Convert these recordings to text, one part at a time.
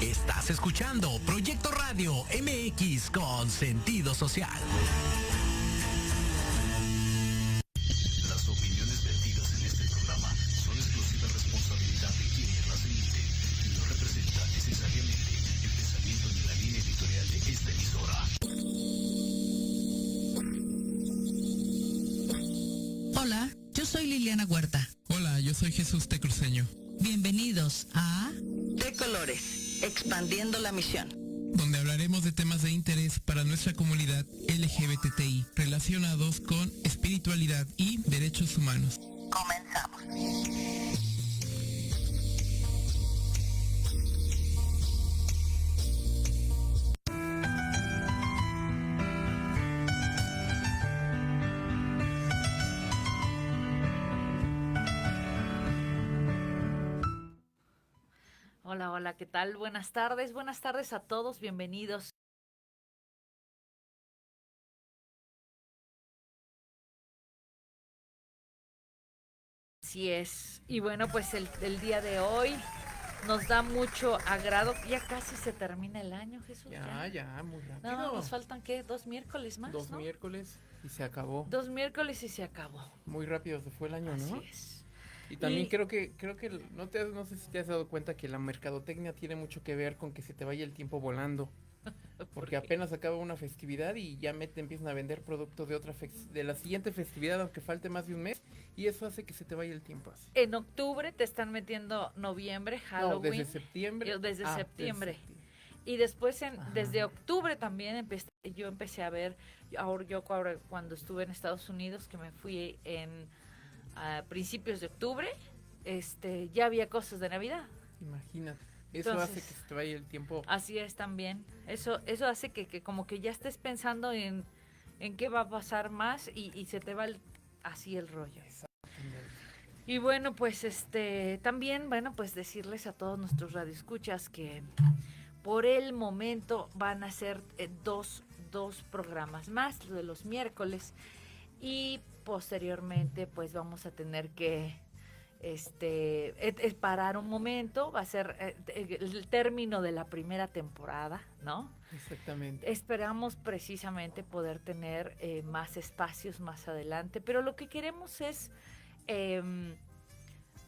Estás escuchando Proyecto Radio MX con sentido social. Las opiniones vertidas en este programa son exclusiva responsabilidad de quienes las emiten y no representan necesariamente el pensamiento ni la línea editorial de esta emisora. Hola, yo soy Liliana Huerta. Hola, yo soy Jesús Tecruceño. Bienvenidos a De Colores, expandiendo la misión, donde hablaremos de temas de interés para nuestra comunidad LGBTI relacionados con espiritualidad y derechos humanos. Comenzamos. Hola, hola, ¿qué tal? Buenas tardes a todos, bienvenidos. Así es, y bueno, pues el día de hoy nos da mucho agrado, ya casi se termina el año, Jesús. Ya, muy rápido. No, nos faltan, ¿qué? 2 miércoles más, Dos ¿no? miércoles y se acabó. 2 miércoles y se acabó. Muy rápido se fue el año, ¿no? Así es. Y también creo que no sé si te has dado cuenta que la mercadotecnia tiene mucho que ver con que se te vaya el tiempo volando. Porque apenas acaba una festividad y ya te empiezan a vender productos de la siguiente festividad, aunque falte más de un mes, y eso hace que se te vaya el tiempo así. En octubre te están metiendo noviembre, Halloween. No, desde septiembre. Desde septiembre. Y después desde octubre también yo empecé a ver, ahora cuando estuve en Estados Unidos, que me fui a principios de octubre, ya había cosas de Navidad. Imagínate. Eso Entonces, hace que se te vaya el tiempo. Así es también. Eso hace que como que ya estés pensando en qué va a pasar más y se te va así el rollo. Y bueno, pues también, bueno, pues decirles a todos nuestros radioescuchas que por el momento van a ser dos programas más, lo de los miércoles, y posteriormente pues vamos a tener que parar un momento. Va a ser el término de la primera temporada, ¿no? Exactamente. Esperamos precisamente poder tener más espacios más adelante, pero lo que queremos es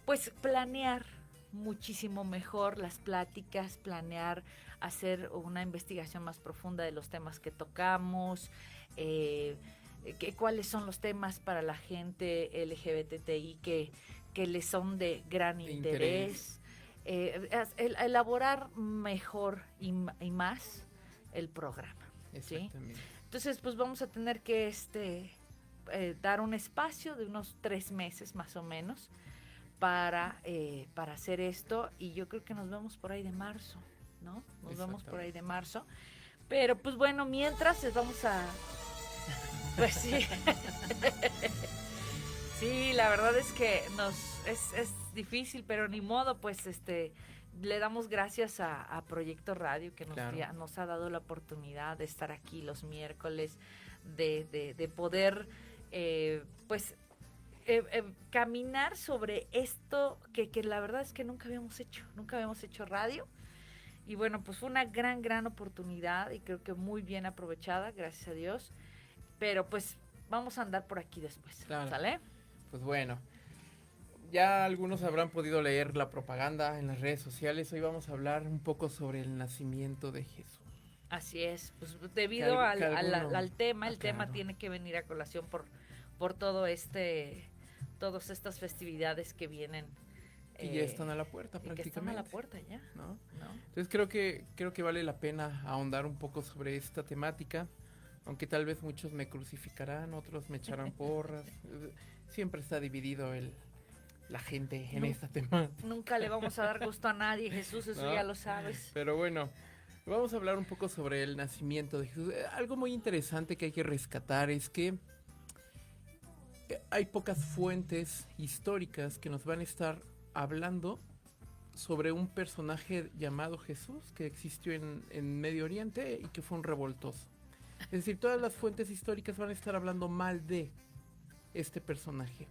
pues planear muchísimo mejor las pláticas, planear hacer una investigación más profunda de los temas que tocamos, cuáles son los temas para la gente LGBTI que les son de gran interés. Elaborar mejor y más el programa. Exactamente. ¿Sí? Entonces, pues vamos a tener que dar un espacio de unos 3 meses más o menos para hacer esto, y yo creo que nos vemos por ahí de marzo, ¿no? Nos vemos por ahí de marzo. Pero pues bueno, mientras vamos a... Pues sí. Sí, la verdad es que es difícil, pero ni modo, pues le damos gracias a Proyecto Radio que nos ha dado la oportunidad de estar aquí los miércoles, de poder caminar sobre esto que la verdad es que nunca habíamos hecho radio. Y bueno, pues fue una gran oportunidad y creo que muy bien aprovechada, gracias a Dios. Pero pues vamos a andar por aquí después, claro. ¿Sale? Pues bueno, ya algunos habrán podido leer la propaganda en las redes sociales. Hoy vamos a hablar un poco sobre el nacimiento de Jesús. Así es, pues debido al tema, el tema tiene que venir a colación por todas estas festividades que vienen. Que ya están a la puerta prácticamente. Que están a la puerta ya. ¿No? Entonces creo que vale la pena ahondar un poco sobre esta temática, aunque tal vez muchos me crucificarán, otros me echarán porras. Siempre está dividido la gente en esta temática. Nunca le vamos a dar gusto a nadie, Jesús, eso ¿no? Ya lo sabes. Pero bueno, vamos a hablar un poco sobre el nacimiento de Jesús. Algo muy interesante que hay que rescatar es que hay pocas fuentes históricas que nos van a estar hablando sobre un personaje llamado Jesús que existió en Medio Oriente y que fue un revoltoso. Es decir, todas las fuentes históricas van a estar hablando mal de este personaje.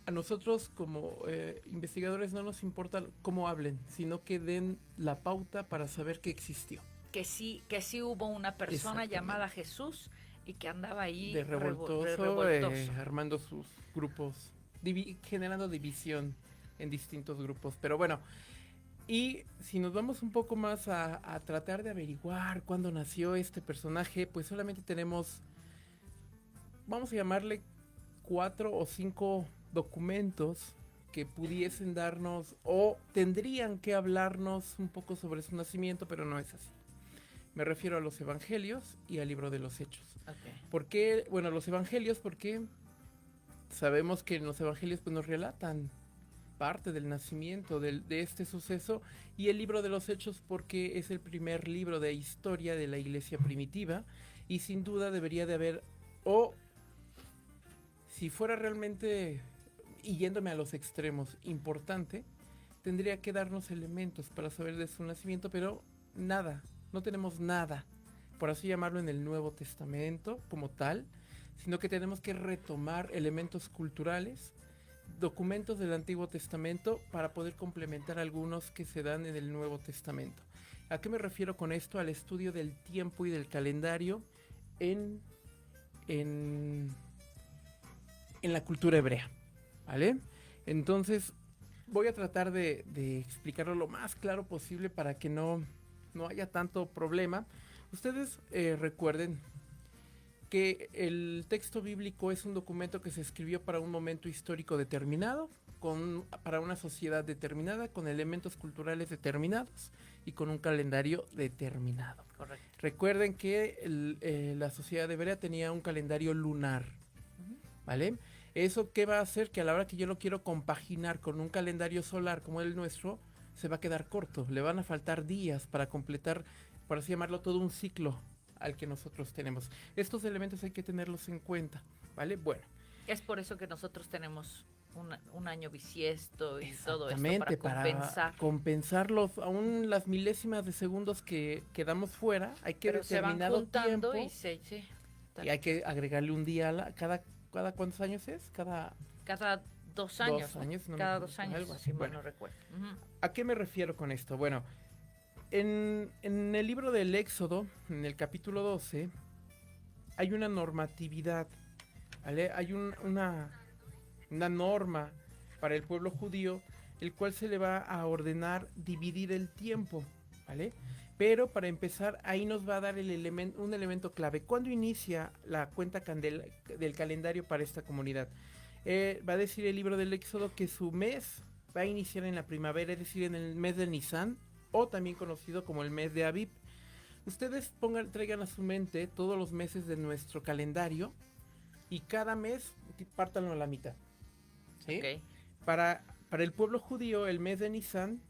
A nosotros como investigadores no nos importa cómo hablen, sino que den la pauta para saber que existió. Que sí hubo una persona Exactamente. llamada Jesús y que andaba ahí De revoltoso, revoltoso. armando sus grupos, generando división en distintos grupos. Pero bueno, y si nos vamos un poco más a tratar de averiguar cuándo nació este personaje, pues solamente tenemos, vamos a llamarle 4 o 5 documentos que pudiesen darnos o tendrían que hablarnos un poco sobre su nacimiento, pero no es así. Me refiero a los evangelios y al libro de los hechos. Okay. ¿Por qué? Bueno, los evangelios porque sabemos que en los evangelios pues, nos relatan parte del nacimiento de este suceso, y el libro de los hechos porque es el primer libro de historia de la iglesia primitiva, y sin duda debería de haber, o si fuera realmente, y yéndome a los extremos, importante, tendría que darnos elementos para saber de su nacimiento, pero nada, no tenemos nada, por así llamarlo, en el Nuevo Testamento como tal, sino que tenemos que retomar elementos culturales, documentos del Antiguo Testamento para poder complementar algunos que se dan en el Nuevo Testamento. ¿A qué me refiero con esto? Al estudio del tiempo y del calendario en la cultura hebrea, ¿vale? Entonces voy a tratar de explicarlo lo más claro posible para que no haya tanto problema. Ustedes recuerden que el texto bíblico es un documento que se escribió para un momento histórico determinado, para una sociedad determinada, con elementos culturales determinados y con un calendario determinado. Correcto. Recuerden que la sociedad hebrea tenía un calendario lunar, ¿vale? ¿Eso qué va a hacer? Que a la hora que yo lo quiero compaginar con un calendario solar como el nuestro, se va a quedar corto. Le van a faltar días para completar, por así llamarlo, todo un ciclo al que nosotros tenemos. Estos elementos hay que tenerlos en cuenta, ¿vale? Bueno. Es por eso que nosotros tenemos un año bisiesto y todo esto Exactamente, para compensar. Aún las milésimas de segundos que quedamos fuera, hay que Pero se van determinado juntando tiempo y y hay que agregarle un día cada ¿cuántos años es? cada 2 años. 2 años, no cada me 2 acuerdo, años, algo así. si mal Bueno, no recuerdo. Ujú. ¿a qué me refiero con esto? Bueno, en el libro del Éxodo, en el capítulo 12, hay una normatividad, ¿vale? Hay una norma para el pueblo judío, el cual se le va a ordenar dividir el tiempo, ¿vale? Pero para empezar, ahí nos va a dar un elemento clave. ¿Cuándo inicia la cuenta del calendario para esta comunidad? Va a decir el libro del Éxodo que su mes va a iniciar en la primavera, es decir, en el mes de Nisan, o también conocido como el mes de Aviv. Ustedes traigan a su mente todos los meses de nuestro calendario y cada mes pártanlo a la mitad, ¿sí? Okay. Para el pueblo judío, el mes de Nisan,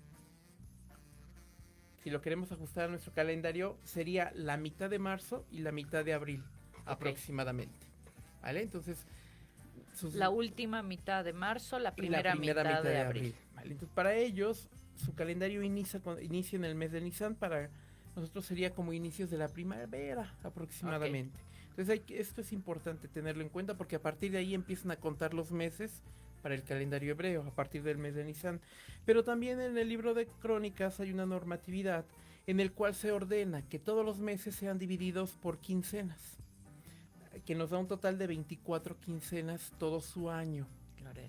si lo queremos ajustar a nuestro calendario, sería la mitad de marzo y la mitad de abril, aproximadamente, ¿vale? Entonces, la última mitad de marzo, la primera mitad de abril. Vale, entonces, para ellos, su calendario inicia en el mes de Nisan, para nosotros sería como inicios de la primavera, aproximadamente. Okay. Entonces, esto es importante tenerlo en cuenta, porque a partir de ahí empiezan a contar los meses para el calendario hebreo, a partir del mes de Nisan. Pero también en el libro de Crónicas hay una normatividad en el cual se ordena que todos los meses sean divididos por quincenas, que nos da un total de 24 quincenas todo su año,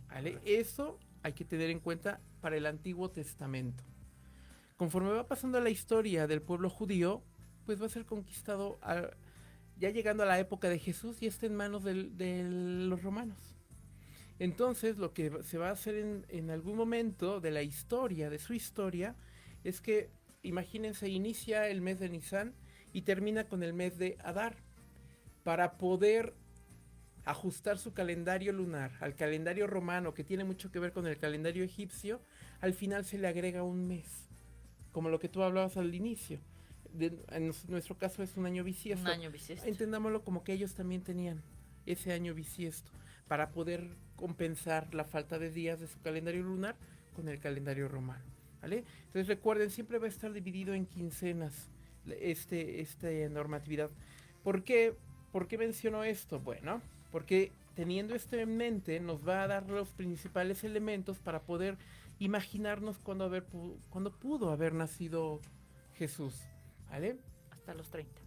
¿vale? Eso hay que tener en cuenta para el Antiguo Testamento. Conforme va pasando la historia del pueblo judío, pues va a ser conquistado, ya llegando a la época de Jesús, y está en manos de los romanos. Entonces, lo que se va a hacer en algún momento de la historia, de su historia, es que, imagínense, inicia el mes de Nisan y termina con el mes de Adar, para poder ajustar su calendario lunar al calendario romano, que tiene mucho que ver con el calendario egipcio. Al final se le agrega un mes, como lo que tú hablabas al inicio. En nuestro caso es un año bisiesto. Un año bisiesto. Entendámoslo como que ellos también tenían ese año bisiesto, para poder compensar la falta de días de su calendario lunar con el calendario romano, ¿vale? Entonces recuerden, siempre va a estar dividido en quincenas esta normatividad. ¿Por qué menciono esto? Bueno, porque teniendo esto en mente, nos va a dar los principales elementos para poder imaginarnos cuándo pudo haber nacido Jesús, ¿vale? Hasta los 30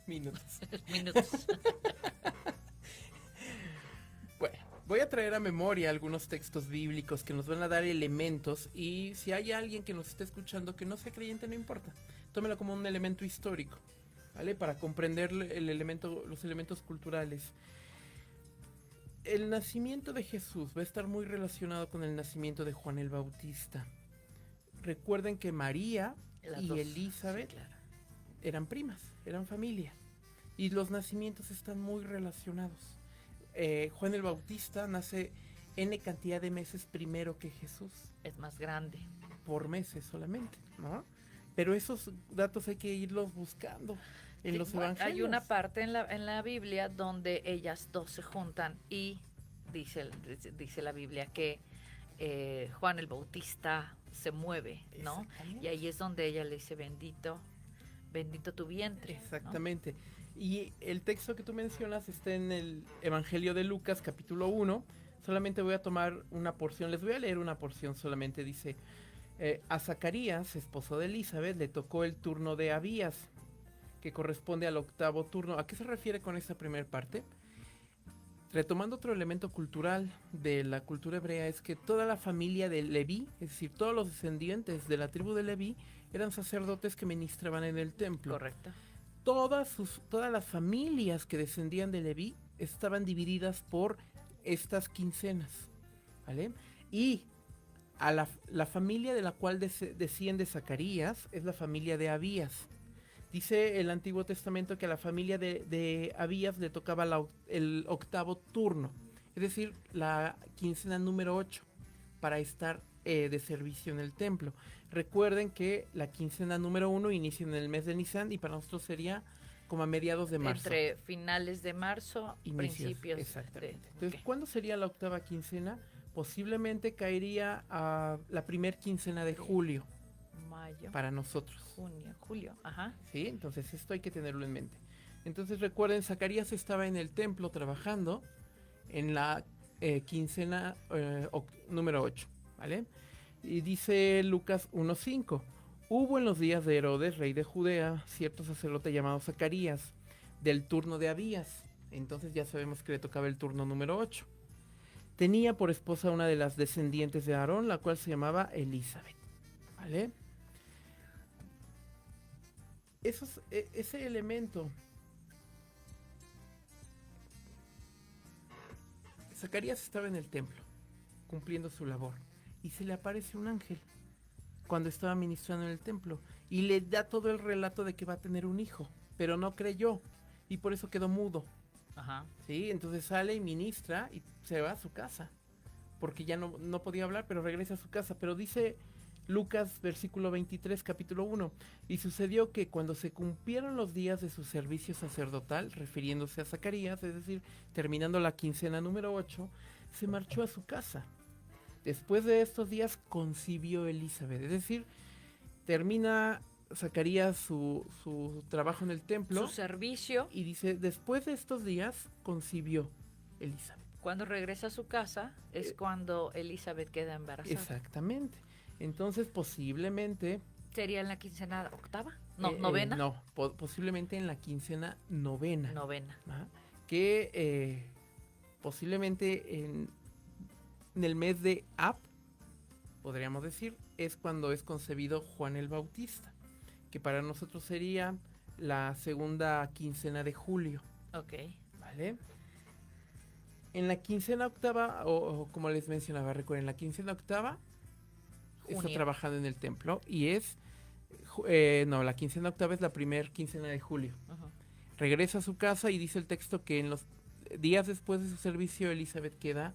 Minutos. minutos. Bueno, voy a traer a memoria algunos textos bíblicos que nos van a dar elementos, y si hay alguien que nos esté escuchando que no sea creyente, no importa. Tómelo como un elemento histórico, ¿vale? Para comprender los elementos culturales. El nacimiento de Jesús va a estar muy relacionado con el nacimiento de Juan el Bautista. Recuerden que María Las y dos, Elizabeth sí, claro. eran primas, eran familia. Y los nacimientos están muy relacionados. Juan el Bautista nace N cantidad de meses primero que Jesús, Es más grande. por meses solamente, ¿no? Pero esos datos hay que irlos buscando en Sí, los bueno, evangelios. hay una parte en la Biblia donde ellas dos se juntan y dice la Biblia que Juan el Bautista se mueve, ¿no? Exactamente. Y ahí es donde ella le dice, bendito tu vientre. ¿no? Exactamente. Y el texto que tú mencionas está en el Evangelio de Lucas, capítulo 1. Solamente voy a tomar una porción, les voy a leer una porción solamente. Dice, a Zacarías, esposo de Elizabeth, le tocó el turno de Abías, que corresponde al octavo turno. ¿A qué se refiere con esta primera parte? Retomando otro elemento cultural de la cultura hebrea, es que toda la familia de Leví, es decir, todos los descendientes de la tribu de Leví, eran sacerdotes que ministraban en el templo. Correcto. Todas las familias que descendían de Leví estaban divididas por estas quincenas, ¿vale? Y a la familia de la cual desciende Zacarías es la familia de Abías. Dice el Antiguo Testamento que a la familia de Abías le tocaba el octavo turno, es decir, la quincena número 8, para estar de servicio en el templo. Recuerden que la quincena número 1 inicia en el mes de Nisan y para nosotros sería como a mediados de marzo. Entre finales de marzo, Inicios, principios exactamente. de... Entonces, ok. ¿cuándo sería la octava quincena? Posiblemente caería a la primer quincena de julio Mayo, para nosotros. junio, julio, ajá. ¿Sí? Entonces esto hay que tenerlo en mente. Entonces recuerden, Zacarías estaba en el templo trabajando en la quincena número 8, ¿vale? Y dice Lucas 1:5, hubo en los días de Herodes, rey de Judea, cierto sacerdote llamado Zacarías, del turno de Abías. Entonces ya sabemos que le tocaba el turno número 8. Tenía por esposa una de las descendientes de Aarón, la cual se llamaba Elizabeth, ¿vale? Ese elemento. Zacarías estaba en el templo, cumpliendo su labor, y se le aparece un ángel cuando estaba ministrando en el templo, y le da todo el relato de que va a tener un hijo, pero no creyó, y por eso quedó mudo. Ajá. ¿Sí? Entonces sale y ministra y se va a su casa, porque ya no podía hablar, pero regresa a su casa. Pero dice Lucas, versículo 23, capítulo 1, y sucedió que cuando se cumplieron los días de su servicio sacerdotal, refiriéndose a Zacarías, es decir, terminando la quincena número 8, se marchó a su casa. Después de estos días concibió Elizabeth, es decir, termina Zacarías su trabajo en el templo Su servicio, y dice, después de estos días concibió Elizabeth. cuando regresa a su casa, es cuando Elizabeth queda embarazada. Exactamente. Entonces posiblemente... ¿Sería en la quincena octava? No, novena. No, posiblemente en la quincena novena. Novena. ¿Ah? Que posiblemente en el mes de Ab, podríamos decir, es cuando es concebido Juan el Bautista, que para nosotros sería la segunda quincena de julio, Ok. ¿vale? En la quincena octava, o como les mencionaba, recuerden, la quincena octava está Junio. trabajando en el templo y es, la quincena octava es la primera quincena de julio. Ajá. Regresa a su casa y dice el texto que en los días después de su servicio Elizabeth queda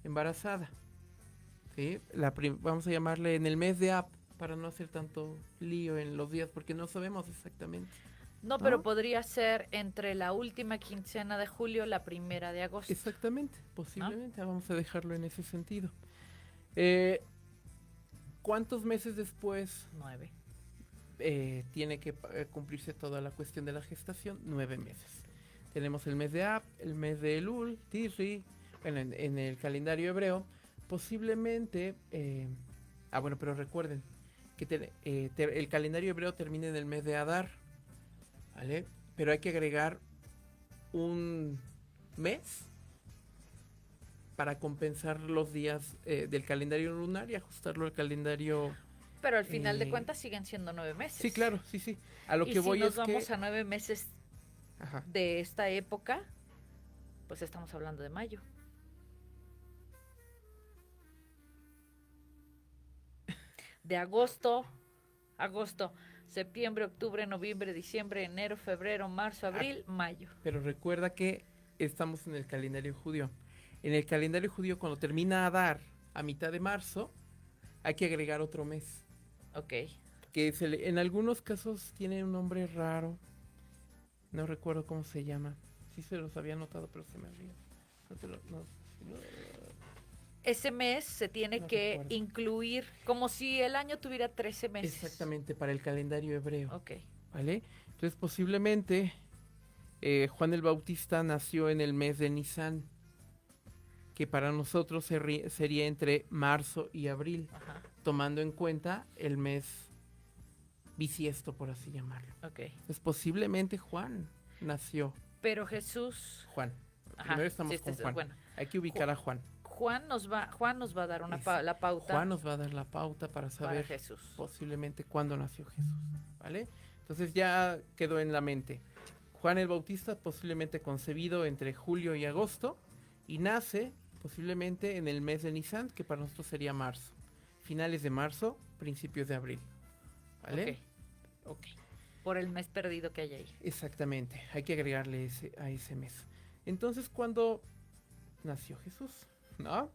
embarazada. ¿Sí? Vamos a llamarle en el mes de Ab para no hacer tanto lío en los días porque no sabemos exactamente. No, ¿No? pero podría ser entre la última quincena de julio, la primera de agosto. Exactamente, posiblemente, vamos a dejarlo en ese sentido. ¿Cuántos meses después 9. tiene que cumplirse toda la cuestión de la gestación? 9 meses. tenemos el mes de Ab, el mes de Elul, Tisri, bueno, en el calendario hebreo, posiblemente, bueno, pero recuerden que el calendario hebreo termina en el mes de Adar, ¿vale? Pero hay que agregar un mes para compensar los días del calendario lunar y ajustarlo al calendario. Pero al final de cuentas siguen siendo 9 meses. Sí, claro, sí. A lo y que si voy nos es vamos que a 9 meses ajá, de esta época, pues estamos hablando de mayo. De agosto, septiembre, octubre, noviembre, diciembre, enero, febrero, marzo, abril, mayo. pero recuerda que estamos en el calendario judío. En el calendario judío, cuando termina Adar a mitad de marzo, hay que agregar otro mes. Ok. Que en algunos casos tiene un nombre raro. No recuerdo cómo se llama. Sí se los había notado, pero se me olvidó. No. Ese mes se tiene No que recuerdo. incluir como si el año tuviera 13 meses. Exactamente, para el calendario hebreo. Ok. ¿Vale? Entonces posiblemente Juan el Bautista nació en el mes de Nisan, que para nosotros sería entre marzo y abril, Ajá. tomando en cuenta el mes bisiesto, por así llamarlo. Ok. Entonces posiblemente Juan nació. Pero Jesús. Juan. Ajá, Primero estamos sí, con Juan. bueno. Hay que ubicar a Juan. Juan nos va a dar la pauta Juan nos va a dar la pauta para para saber Jesús. posiblemente cuándo nació Jesús, ¿vale? Entonces ya quedó en la mente. Juan el Bautista posiblemente concebido entre julio y agosto y nace posiblemente en el mes de Nisan, que para nosotros sería marzo. Finales de marzo, principios de abril, ¿vale? Ok. Por el mes perdido que hay ahí. Exactamente, hay que agregarle a ese mes. Entonces, ¿cuándo nació Jesús? ¿No?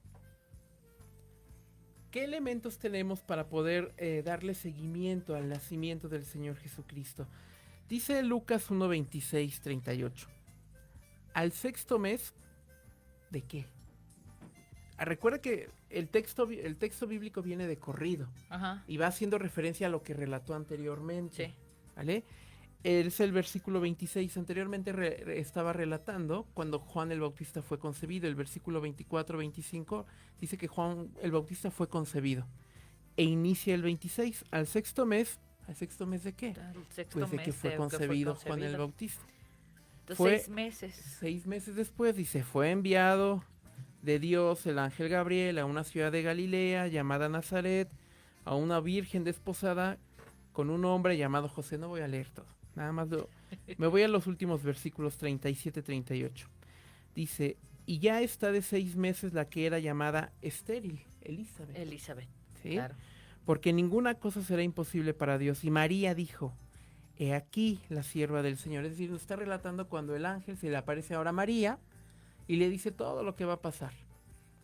¿Qué elementos tenemos para poder darle seguimiento al nacimiento del Señor Jesucristo? Dice Lucas 1:26-38. Al sexto mes, ¿de qué? Recuerda que el texto bíblico viene de corrido Ajá. y va haciendo referencia a lo que relató anteriormente. Sí. ¿Vale? Es el versículo 26. Anteriormente estaba relatando cuando Juan el Bautista fue concebido. El versículo 24-25 dice que Juan el Bautista fue concebido. E inicia el 26. ¿Al sexto mes de qué? El sexto Pues de mes que fue concebido Juan el Bautista. Entonces, Fue 6 meses. 6 meses después, dice, fue enviado de Dios el ángel Gabriel a una ciudad de Galilea llamada Nazaret, a una virgen desposada con un hombre llamado José. No voy a leer todo, nada más me voy a los últimos versículos 37-38. Dice, y ya está de 6 meses la que era llamada estéril, Elizabeth. Elizabeth. ¿Sí? Claro. Porque ninguna cosa será imposible para Dios. Y María dijo, he aquí la sierva del Señor. Es decir, nos está relatando cuando el ángel se le aparece ahora a María y le dice todo lo que va a pasar.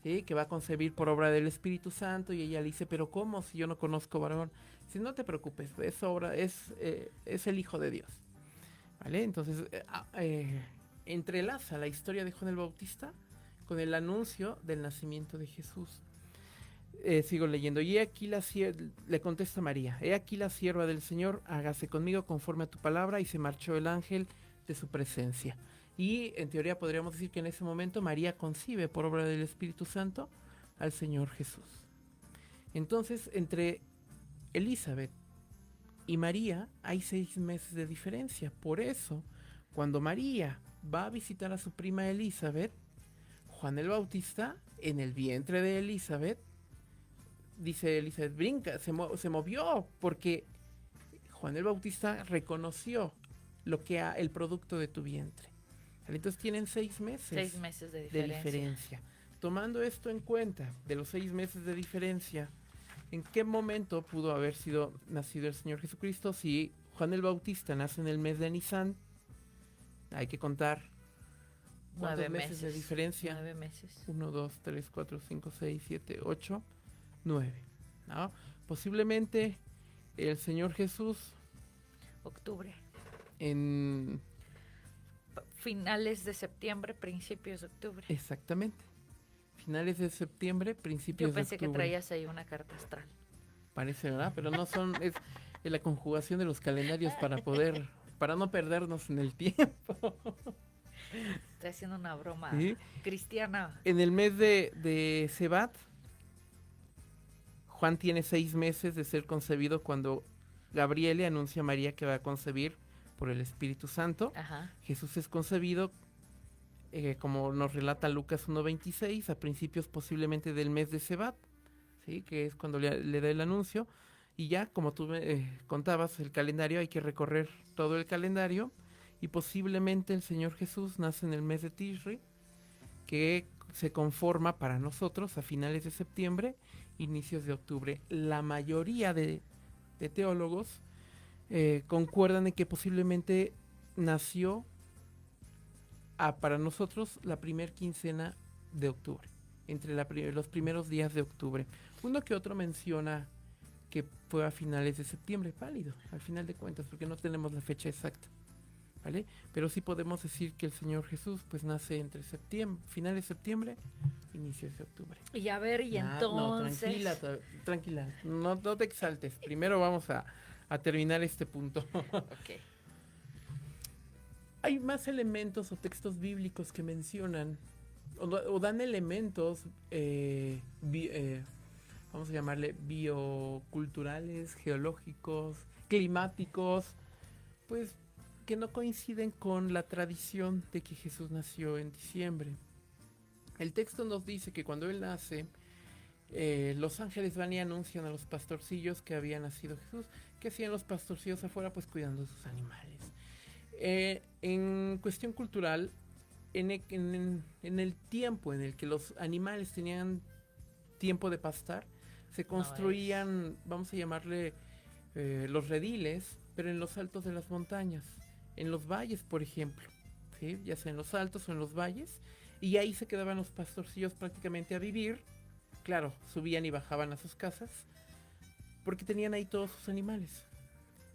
¿Sí? Que va a concebir por obra del Espíritu Santo. Y ella le dice, pero ¿cómo si yo no conozco varón? Dice, no te preocupes, es el Hijo de Dios. ¿Vale? Entonces, entrelaza la historia de Juan el Bautista con el anuncio del nacimiento de Jesús. Sigo leyendo. Y he aquí le contesta María, he aquí la sierva del Señor, hágase conmigo conforme a tu palabra. Y se marchó el ángel de su presencia. Y en teoría podríamos decir que en ese momento María concibe por obra del Espíritu Santo al Señor Jesús. Entonces, entre Elizabeth y María hay 6 meses de diferencia. Por eso, cuando María va a visitar a su prima Elizabeth, Juan el Bautista, en el vientre de Elizabeth, dice Elizabeth, brinca, se movió, porque Juan el Bautista reconoció el producto de tu vientre. Entonces tienen 6 meses. 6 meses de de diferencia. diferencia. Tomando esto en cuenta, de los 6 meses de diferencia, ¿en qué momento pudo haber sido nacido el Señor Jesucristo? Si Juan el Bautista nace en el mes de Nisan, hay que contar 9 cuántos meses de diferencia. 9 meses. 1, 2, 3, 4, 5, 6, 7, 8, 9. ¿No? Posiblemente el Señor Jesús Octubre. en... Finales de septiembre, principios de octubre. Exactamente. Finales de septiembre, principios Yo pensé de que octubre. traías ahí una carta astral. Parece, ¿verdad? Pero no son... es la conjugación de los calendarios para no perdernos en el tiempo. Estoy haciendo una broma ¿Sí? cristiana. En el mes de Sebat, Juan tiene 6 meses de ser concebido cuando Gabriel le anuncia a María que va a concebir por el Espíritu Santo. Ajá. Jesús es concebido, como nos relata Lucas 1:26, a principios posiblemente del mes de Sebat, ¿sí? Que es cuando le da el anuncio. Y ya, como tú contabas, el calendario, hay que recorrer todo el calendario. Y posiblemente el Señor Jesús nace en el mes de Tishri, que se conforma para nosotros a finales de septiembre, inicios de octubre. La mayoría de teólogos concuerdan en que posiblemente nació para nosotros la primer quincena de octubre, entre los primeros días de octubre. Uno que otro menciona que fue a finales de septiembre, válido, al final de cuentas, porque no tenemos la fecha exacta, ¿vale? Pero sí podemos decir que el Señor Jesús pues nace entre finales de septiembre, inicios de octubre. Y a ver, y No, entonces... tranquila, no te exaltes. Primero vamos a terminar este punto. Ok. Hay más elementos o textos bíblicos que mencionan o dan elementos, vamos a llamarle bioculturales, geológicos, climáticos, pues que no coinciden con la tradición de que Jesús nació en diciembre. El texto nos dice que cuando él nace, los ángeles van y anuncian a los pastorcillos que había nacido Jesús. ¿Qué hacían los pastorcillos afuera? Pues cuidando sus animales. En cuestión cultural, en el tiempo en el que los animales tenían tiempo de pastar, se construían, vamos a llamarle, los rediles, pero en los altos de las montañas, en los valles, por ejemplo, ¿sí? Ya sea en los altos o en los valles, y ahí se quedaban los pastorcillos prácticamente a vivir. Claro, subían y bajaban a sus casas, porque tenían ahí todos sus animales.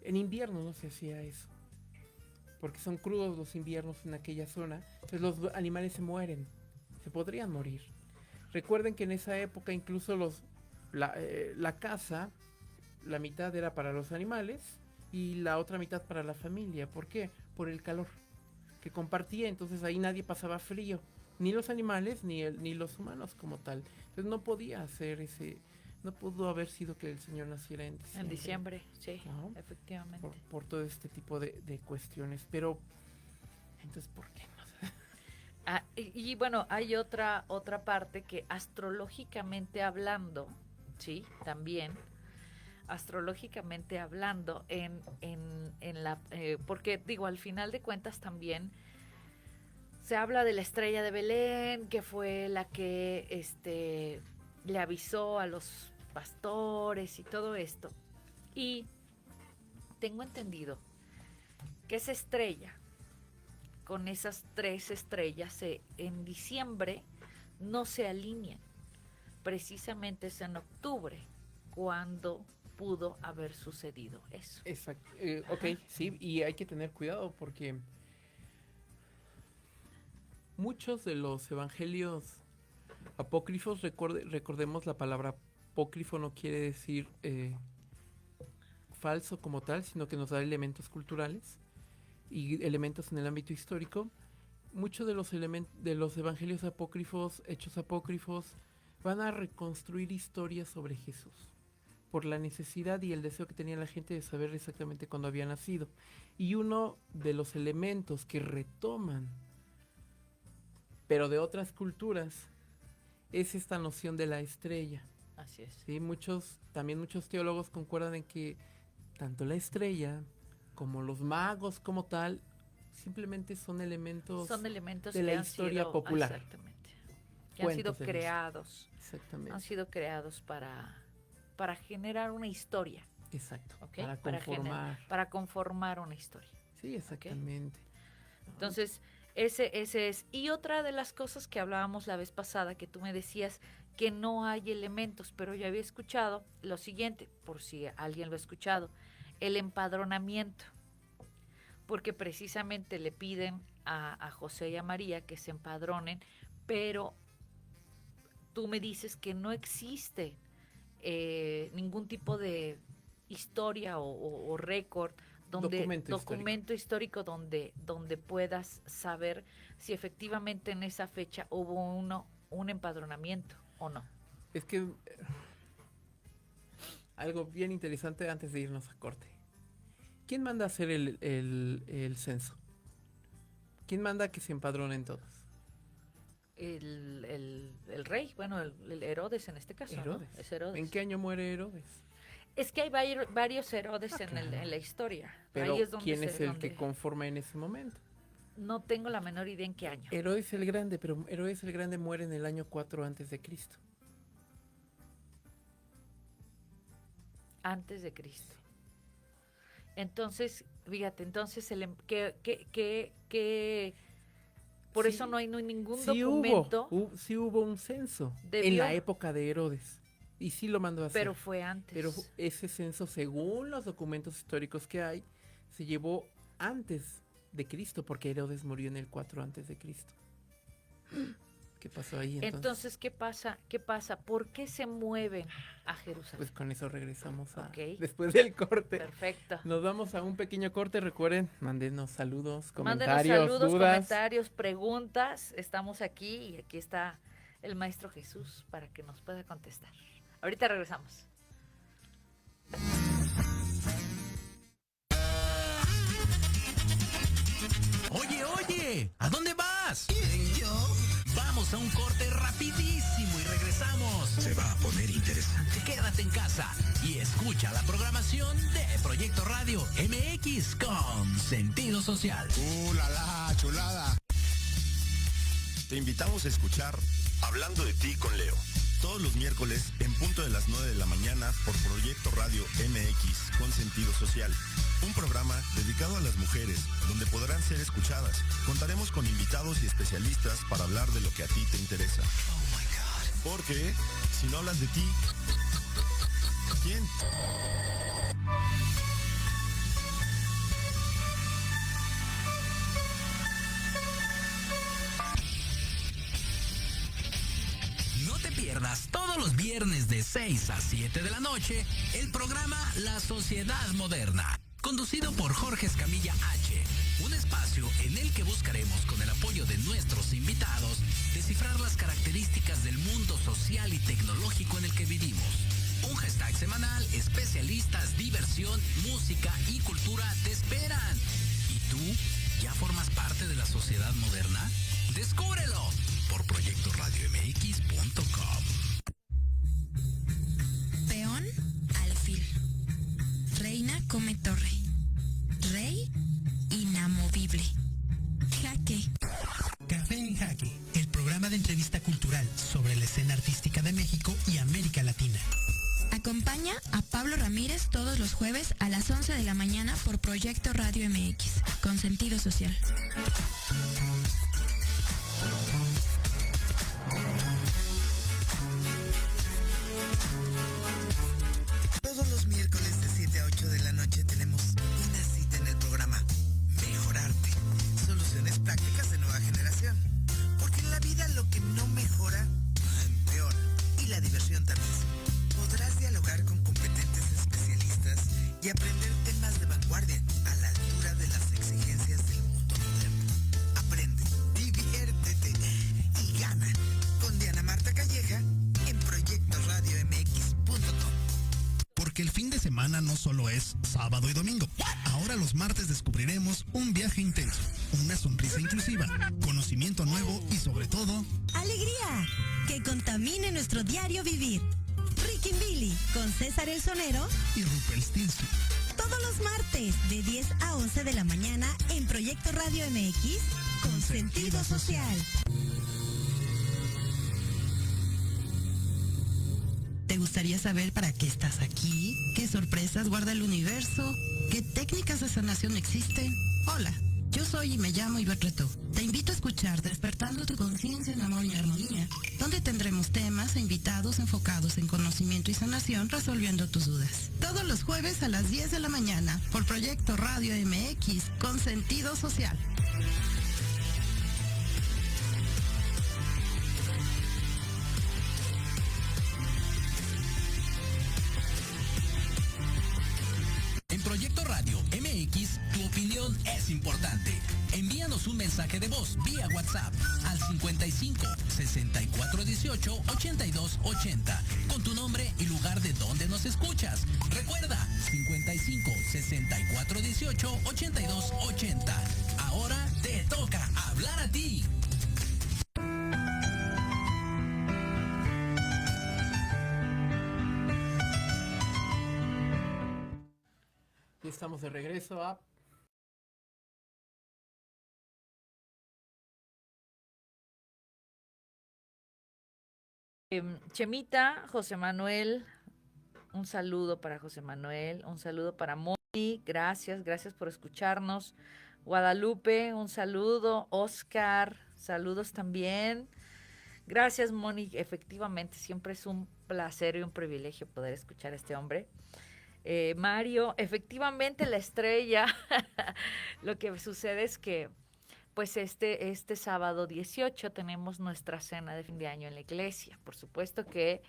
En invierno no se hacía eso, porque son crudos los inviernos en aquella zona, entonces los animales se mueren, se podrían morir. Recuerden que en esa época incluso la casa, la mitad era para los animales y la otra mitad para la familia. ¿Por qué? Por el calor que compartía, entonces ahí nadie pasaba frío, ni los animales ni los humanos como tal. Entonces no podía hacer no pudo haber sido que el Señor naciera en diciembre. En diciembre, sí, ¿No? efectivamente. Por todo este tipo de cuestiones. Pero, entonces, ¿por qué no? Y bueno, hay otra parte que astrológicamente hablando, sí, también, astrológicamente hablando, porque digo, al final de cuentas también se habla de la estrella de Belén, que fue la que le avisó a los pastores y todo esto. Y tengo entendido que esa estrella, con esas 3 estrellas, en diciembre no se alinean. Precisamente es en octubre cuando pudo haber sucedido eso. Exacto. Ok, sí, y hay que tener cuidado porque muchos de los evangelios apócrifos, recordemos la palabra apócrifo no quiere decir falso como tal, sino que nos da elementos culturales y elementos en el ámbito histórico. Muchos de los evangelios apócrifos, hechos apócrifos, van a reconstruir historias sobre Jesús por la necesidad y el deseo que tenía la gente de saber exactamente cuándo había nacido. Y uno de los elementos que retoman, pero de otras culturas, es esta noción de la estrella. Así es. ¿Sí? También muchos teólogos concuerdan en que tanto la estrella como los magos como tal simplemente son elementos de la historia popular. Exactamente. Que han sido creados. Exactamente. Han sido creados para generar una historia. Exacto. ¿Okay? Para conformar. Para conformar una historia. Sí, exactamente. ¿Okay? Entonces, ese es. Y otra de las cosas que hablábamos la vez pasada, que tú me decías que no hay elementos, pero yo había escuchado lo siguiente, por si alguien lo ha escuchado, el empadronamiento. Porque precisamente le piden a José y a María que se empadronen, pero tú me dices que no existe ningún tipo de historia o récord documento histórico donde puedas saber si efectivamente en esa fecha hubo un empadronamiento o no. Es que algo bien interesante antes de irnos a corte. ¿Quién manda a hacer el censo? ¿Quién manda que se empadronen todos? El rey, bueno, el Herodes en este caso. Herodes. ¿No? Es Herodes. ¿En qué año muere Herodes? Es que hay varios Herodes en la historia. Pero Ahí es donde ¿quién es el que conforma en ese momento? No tengo la menor idea en qué año. Herodes el Grande, pero Herodes el Grande muere en el año 4 antes de Cristo. Antes de Cristo. Entonces, fíjate, por Sí, eso no hay ningún sí documento. Sí hubo un censo en Debió. la época de Herodes. Y sí lo mandó a hacer. Pero fue antes. Pero ese censo, según los documentos históricos que hay, se llevó antes de Cristo, porque Herodes murió en el 4 antes de Cristo. ¿Qué pasó ahí entonces? ¿Qué pasa? ¿Por qué se mueven a Jerusalén? Pues con eso regresamos Ok. después del corte. Perfecto. Nos vamos a un pequeño corte. Recuerden, mándenos saludos, Mándenos comentarios, saludos, dudas. comentarios, preguntas. Estamos aquí y aquí está el Maestro Jesús para que nos pueda contestar. Ahorita regresamos. Oye, ¿a dónde vas? ¿Quién, yo? Vamos a un corte rapidísimo y regresamos. Se va a poner interesante. Quédate en casa y escucha la programación de Proyecto Radio MX con sentido social. La chulada. Te invitamos a escuchar Hablando de ti con Leo. Todos los miércoles en punto de las 9 de la mañana por Proyecto Radio MX con sentido social. Un programa dedicado a las mujeres, donde podrán ser escuchadas. Contaremos con invitados y especialistas para hablar de lo que a ti te interesa. Porque si no hablas de ti, ¿quién? No te pierdas todos los viernes de 6 a 7 de la noche el programa La Sociedad Moderna, conducido por Jorge Escamilla H. Un espacio en el que buscaremos, con el apoyo de nuestros invitados, descifrar las características del mundo social y tecnológico en el que vivimos. Un hashtag semanal, especialistas, diversión, música y cultura te esperan. ¿Y tú ya formas parte de la sociedad moderna? ¡Descúbrelo! Por proyectoradiomx.com. Peón, alfil. Reina come torre. Rey, inamovible. Jaque. Café en Jaque, el programa de entrevista cultural sobre la escena artística de México y América Latina. Acompaña a Pablo Ramírez todos los jueves a las 11 de la mañana por Proyecto Radio MX, con sentido social. Todos los miércoles de 7 a 8 de la noche tenemos una cita en el programa Mejorarte. Soluciones prácticas de nueva generación. Porque en la vida lo que no mejora, empeora. Y la diversión también. Podrás dialogar con competentes especialistas y aprender temas de vanguardia a la altura de las exigencias del mundo moderno. Aprende, diviértete y gana con Diana Marta Calleja en proyectoradiomx.com. Porque el fin de semana no solo es sábado y domingo. Ahora los martes descubriremos un viaje intenso, una sonrisa inclusiva, conocimiento nuevo y sobre todo... ¡alegría! Que contamine nuestro diario vivir. Ricky Billy con César el Sonero y Rumpelstiltskin. Todos los martes de 10 a 11 de la mañana en Proyecto Radio MX con sentido social. ¿Te gustaría saber para qué estás aquí? ¿Qué sorpresas guarda el universo? ¿Qué técnicas de sanación existen? Hola, yo soy y me llamo Ivette Retó. Te invito a escuchar Despertando tu conciencia en amor y armonía, donde tendremos temas e invitados enfocados en conocimiento y sanación, resolviendo tus dudas. Todos los jueves a las 10 de la mañana por Proyecto Radio MX con sentido social. En Proyecto Radio MX MX, tu opinión es importante. Envíanos un mensaje de voz vía WhatsApp al 55 64 18 82 80 con tu nombre y lugar de donde nos escuchas. Recuerda, 55 64 18 82 80. Ahora te toca hablar a ti. Y estamos de regreso a Chemita, José Manuel, un saludo para José Manuel, un saludo para Moni, gracias por escucharnos. Guadalupe, un saludo. Oscar, saludos también. Gracias, Moni, efectivamente, siempre es un placer y un privilegio poder escuchar a este hombre. Mario, efectivamente la estrella, lo que sucede es que pues este sábado 18 tenemos nuestra cena de fin de año en la iglesia. Por supuesto que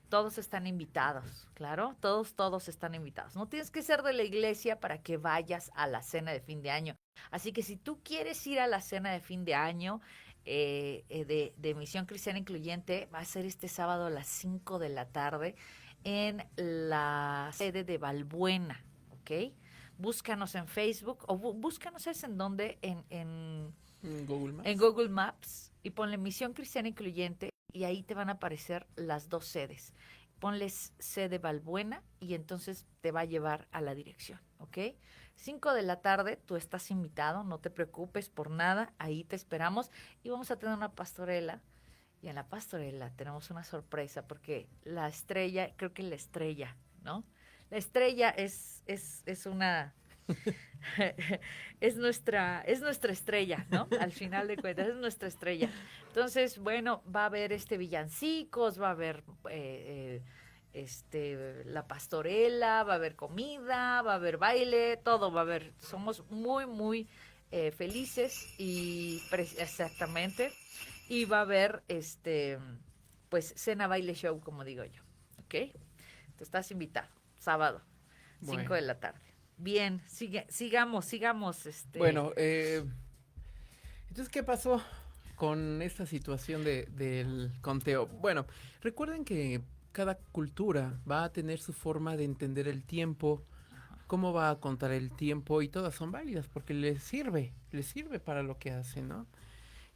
todos están invitados, claro, todos están invitados. No tienes que ser de la iglesia para que vayas a la cena de fin de año. Así que si tú quieres ir a la cena de fin de año de Misión Cristiana Incluyente, va a ser este sábado a las 5 de la tarde en la sede de Balbuena, ¿ok? Búscanos en Facebook o búscanos, ¿sabes en dónde? En Google Maps. En Google Maps y ponle Misión Cristiana Incluyente y ahí te van a aparecer las dos sedes. Ponles sede Balbuena y entonces te va a llevar a la dirección, ¿ok? 5 de la tarde, tú estás invitado, no te preocupes por nada, ahí te esperamos y vamos a tener una pastorela. Y en la pastorela tenemos una sorpresa porque la estrella, creo que la estrella, ¿no? La estrella es una es nuestra estrella, ¿no? Al final de cuentas es nuestra estrella. Entonces, bueno, va a haber villancicos, va a haber la pastorela, va a haber comida, va a haber baile, todo va a haber. Somos muy felices y exactamente. Y va a haber pues cena, baile, show, como digo yo, ¿ok? Tú estás invitado, sábado, 5 de la tarde. Bien, sigamos. Bueno, entonces, ¿qué pasó con esta situación del conteo? Bueno, recuerden que cada cultura va a tener su forma de entender el tiempo, cómo va a contar el tiempo, y todas son válidas porque les sirve para lo que hacen, ¿no?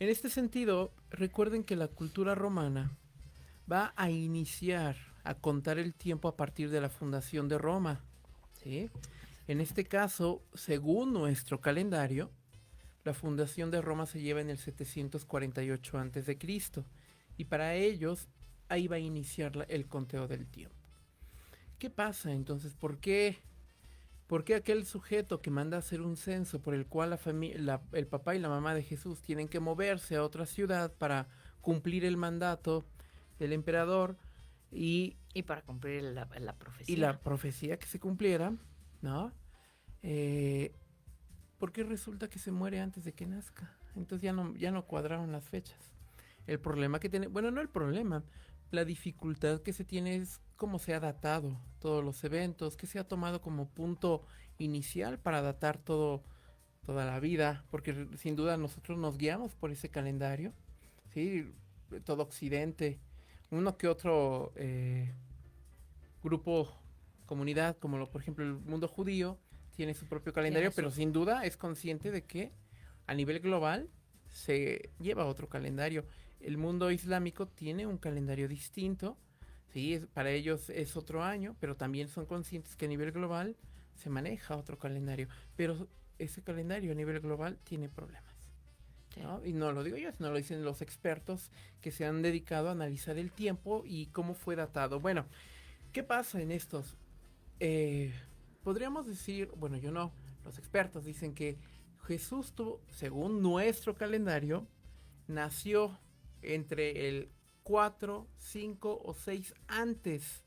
En este sentido, recuerden que la cultura romana va a iniciar a contar el tiempo a partir de la fundación de Roma, ¿sí? En este caso, según nuestro calendario, la fundación de Roma se lleva en el 748 a.C. y para ellos ahí va a iniciar el conteo del tiempo. ¿Qué pasa entonces? ¿Por qué aquel sujeto que manda a hacer un censo por el cual el papá y la mamá de Jesús tienen que moverse a otra ciudad para cumplir el mandato del emperador y para cumplir la profecía? Y la profecía que se cumpliera, ¿no? Porque resulta que se muere antes de que nazca. Entonces ya no cuadraron las fechas. El problema que tiene, bueno, no el problema, la dificultad que se tiene es cómo se ha datado todos los eventos, que se ha tomado como punto inicial para datar toda la vida, porque sin duda nosotros nos guiamos por ese calendario, ¿sí? Todo Occidente, uno que otro grupo, comunidad, como por ejemplo el mundo judío, tiene su propio calendario, pero sin duda es consciente de que a nivel global se lleva otro calendario. El mundo islámico tiene un calendario distinto, sí, para ellos es otro año, pero también son conscientes que a nivel global se maneja otro calendario, pero ese calendario a nivel global tiene problemas, ¿no? Y no lo digo yo, sino lo dicen los expertos que se han dedicado a analizar el tiempo y cómo fue datado. Bueno, ¿qué pasa en estos? Podríamos decir, bueno, yo no, los expertos dicen que Jesús tuvo, según nuestro calendario, nació entre el 4, 5 o 6 antes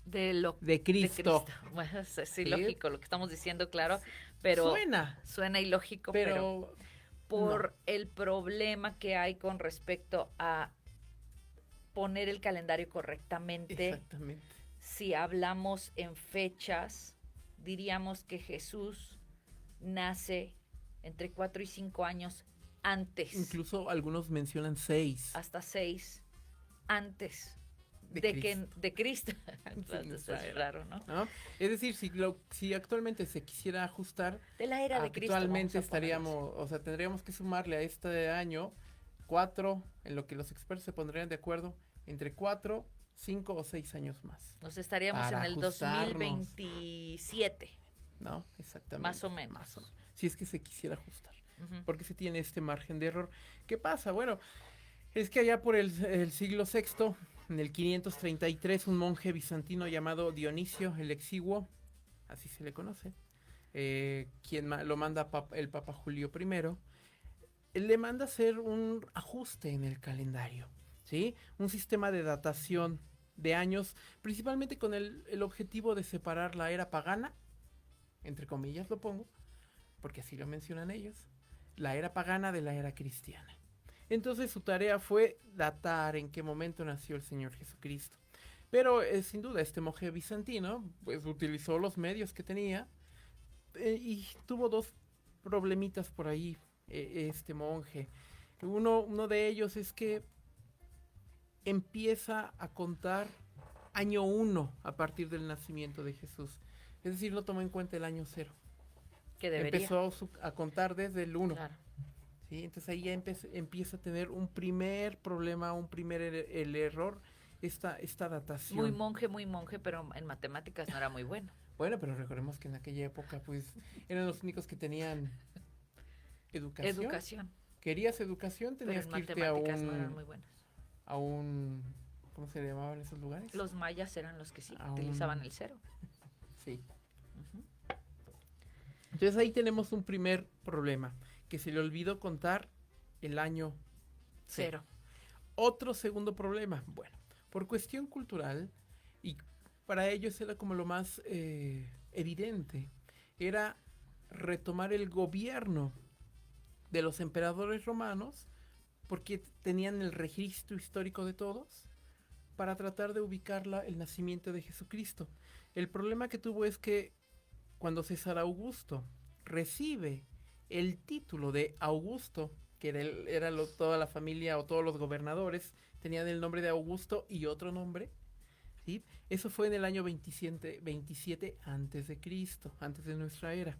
de Cristo. Bueno, es ilógico lo que estamos diciendo, claro, pero suena ilógico, pero por el problema que hay con respecto a poner el calendario correctamente. Exactamente. Si hablamos en fechas, diríamos que Jesús nace entre 4 y 5 años antes. Incluso algunos mencionan 6. Hasta 6 antes De de Cristo. Eso es raro, ¿no? ¿No? Es decir, si actualmente se quisiera ajustar, De la era de Cristo. actualmente vamos a ponerlo estaríamos, o sea, tendríamos que sumarle a este año 4, en lo que los expertos se pondrían de acuerdo, entre 4, 5 o 6 años más. así. Nos estaríamos Para en el ajustarnos. 2027. ¿No? Exactamente. Más o menos. Si es que se quisiera ajustar. Ujú. Porque se tiene este margen de error. ¿Qué pasa? Bueno, es que allá por el siglo VI, en el 533, un monje bizantino llamado Dionisio el Exiguo, así se le conoce, lo manda el Papa Julio I, él le manda hacer un ajuste en el calendario, ¿sí? Un sistema de datación de años, principalmente con el objetivo de separar la era pagana, entre comillas lo pongo, porque así lo mencionan ellos, la era pagana de la era cristiana. Entonces su tarea fue datar en qué momento nació el Señor Jesucristo. Pero sin duda este monje bizantino pues utilizó los medios que tenía y tuvo 2 problemitas por ahí este monje. Uno de ellos es que empieza a contar año 1 a partir del nacimiento de Jesús. Es decir, no tomó en cuenta el año 0. Que debería. Empezó a contar desde el 1. Claro. ¿Sí? Entonces ahí ya empieza a tener un primer problema, el error, esta datación. Muy monje, pero en matemáticas no era muy bueno. Bueno, pero recordemos que en aquella época pues eran los únicos que tenían educación. Querías educación, tenías pero en que irte a matemáticas no eran muy buenos. ¿cómo se llamaban esos lugares? Los mayas eran los que sí A utilizaban el 0. Sí. Entonces ahí tenemos un primer problema, que se le olvidó contar el año 0. Otro segundo problema, bueno, por cuestión cultural, y para ellos era como lo más evidente, era retomar el gobierno de los emperadores romanos, porque tenían el registro histórico de todos, para tratar de ubicar el nacimiento de Jesucristo. El problema que tuvo es que cuando César Augusto recibe el título de Augusto, que toda la familia o todos los gobernadores tenían el nombre de Augusto y otro nombre, ¿sí? Eso fue en el año 27 antes de Cristo, antes de nuestra era.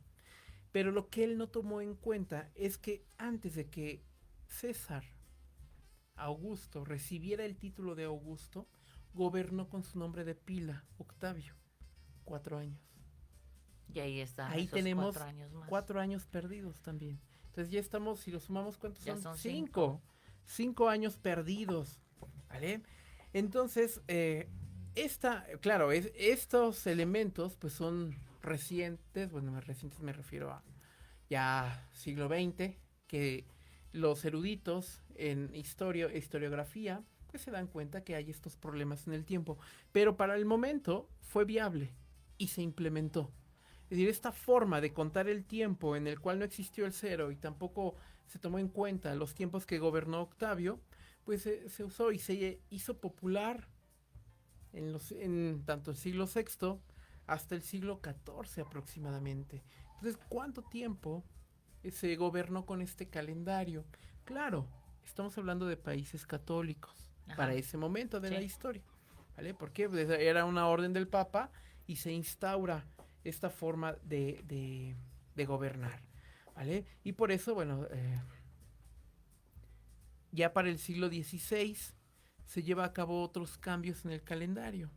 Pero lo que él no tomó en cuenta es que antes de que César Augusto recibiera el título de Augusto, gobernó con su nombre de pila, Octavio, 4 años. Y ahí está. Ahí tenemos 4 años más. 4 años perdidos también. Entonces ya estamos, si lo sumamos, ¿cuántos Ya son? son 5. 5 años perdidos, ¿vale? Entonces, estos elementos pues son recientes, bueno, recientes me refiero a ya siglo XX, que los eruditos en historiografía pues se dan cuenta que hay estos problemas en el tiempo, pero para el momento fue viable y se implementó. Es decir, esta forma de contar el tiempo en el cual no existió el 0 y tampoco se tomó en cuenta los tiempos que gobernó Octavio, pues se usó y se hizo popular en tanto el siglo VI hasta el siglo XIV aproximadamente. Entonces, ¿cuánto tiempo se gobernó con este calendario? Claro, estamos hablando de países católicos. Ajá. Para ese momento de la historia, ¿vale? Porque era una orden del Papa y se instaura esta forma de gobernar, ¿vale? Y por eso, bueno, ya para el siglo XVI se lleva a cabo otros cambios en el calendario,